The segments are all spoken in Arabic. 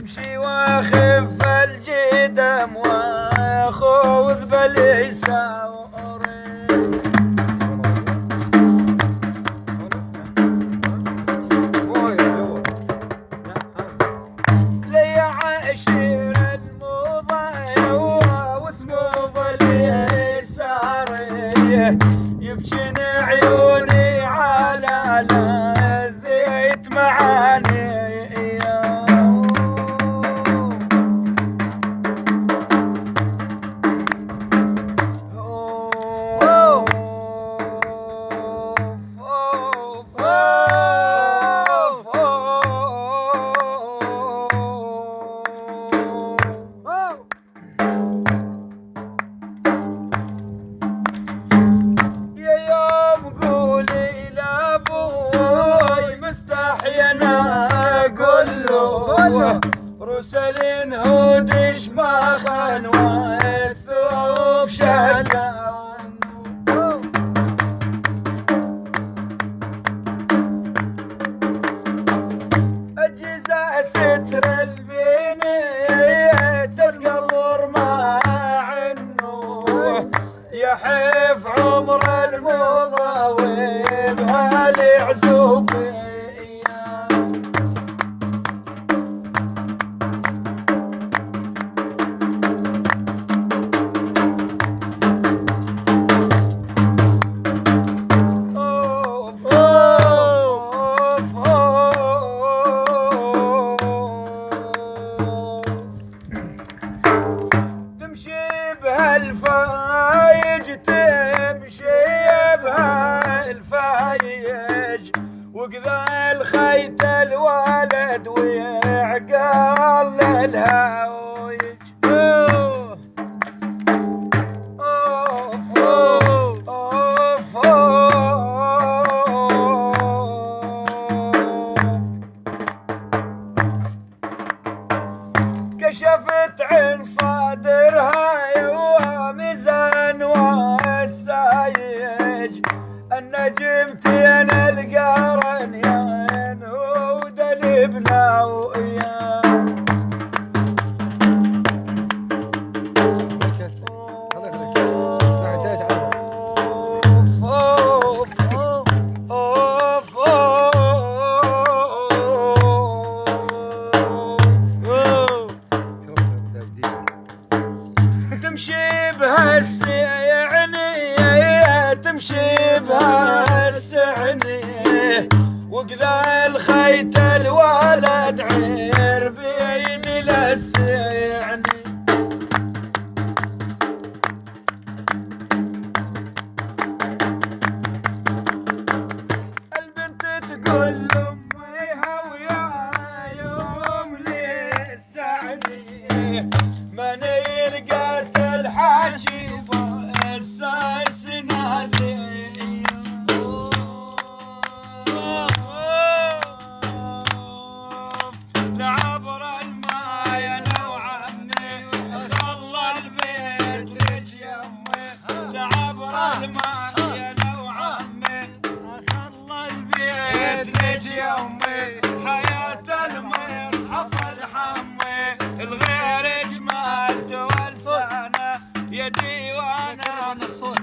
امشي واخف الجدم واخوذ باليسار لي عشير المضايا واسمه باليسار يبجن عيوني على لذيت معاني رسل هودش ما خان والثوب شلان أجزاء ستر البنية تلقى الغرمة عنه يحف عمر المضاوي بهالعزوب الفايج تمشي بهالفايج وكذا الخيت الولد ويعقل الهاويج كشفت عن صدرها ميزان والسايج النجمتين القرنيين ودلبنا وياه تمشي بهالسعني تمشي بهالسعني وكذا الخيت الولد عربين للسعني البنت تقول لامها ويا يوم للسعني من يلقى الحاجبة الساس نادي لعبر الماء انا وعمي خلى البيت لج يمي لعبر الماء انا وعمي خلى البيت لج يمي حياة المصحف الحمي الغير اجمال تولسانه يا ديوانا نصون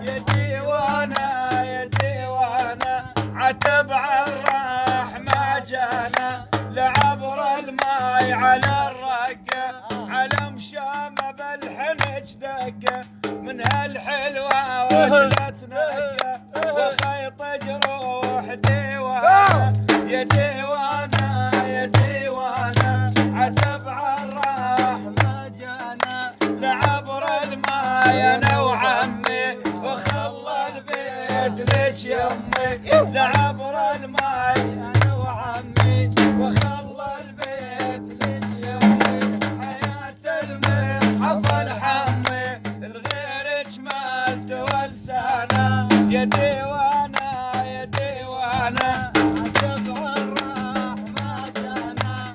يا ديوانا يا ديوانا عتب عالراح ما جانا لعبر الماي على الرقه على مشامه بالحنج دقه من هالحلوه وجلت نقه وخيط جروح ديوانا يا ديوانا يا ديوانا عتب عالراح ما جانا لعبر الماي انا وعمي وخلى البيت ليش يمي لعبر الماي انا وعمي وخلى البيت ليش يمي حياة المصحف الحمي الغير اجمال تولسانه يا ديوانا يا ديوانا عتب عالراح ما جانا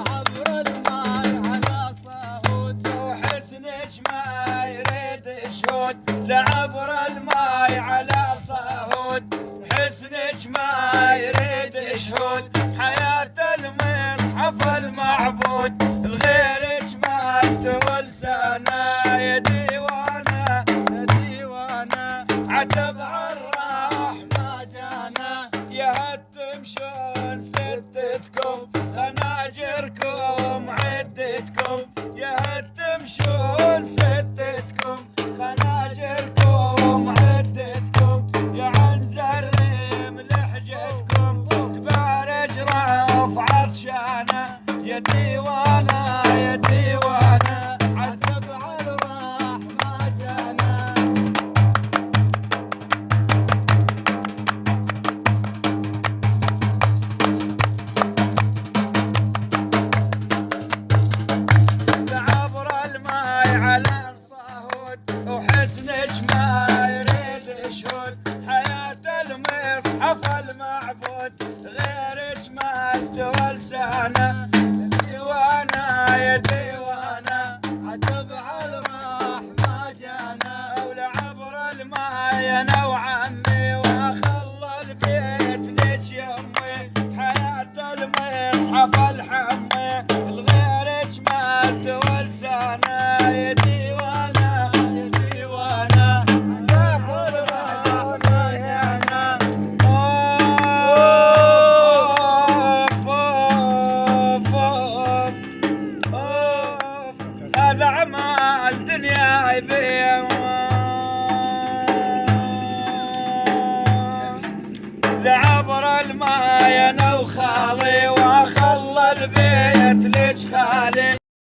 عبر الماي على صهود وحسنش ما يريد شهود لعبر الماي على صهود حسنك ما يريد شهود حياة المصحف المعبود لغيرك ما تولسانا يا ديوانا يا ديوانا عتب عالراح ما جانا يا هل تمشون ستتكم خناجركم عدتكم يا هل تمشون ستتكم خناجركم عدتكم يا عن زرم لحجتكم تبارج رف عطشانه يا ديوانا يا ديوانا عتب عالراح ما جانا على الصهود وحسنك ما يريد شهود حياة المصحف المعبود غيرك ما تولسانا ديوانا يا ديوانا عتب عالراح ما جانا ولعبر الماي انا وعمي واخلى البيت ليش يمي حياة المصحف الحمي لغيرك ما تولسانا يا ديوانا يا ديوانا عتب الراح ما جانا هذا عمال دنيا يبيع لعبر الماي انا وخالي واخلى البيت ليش خالي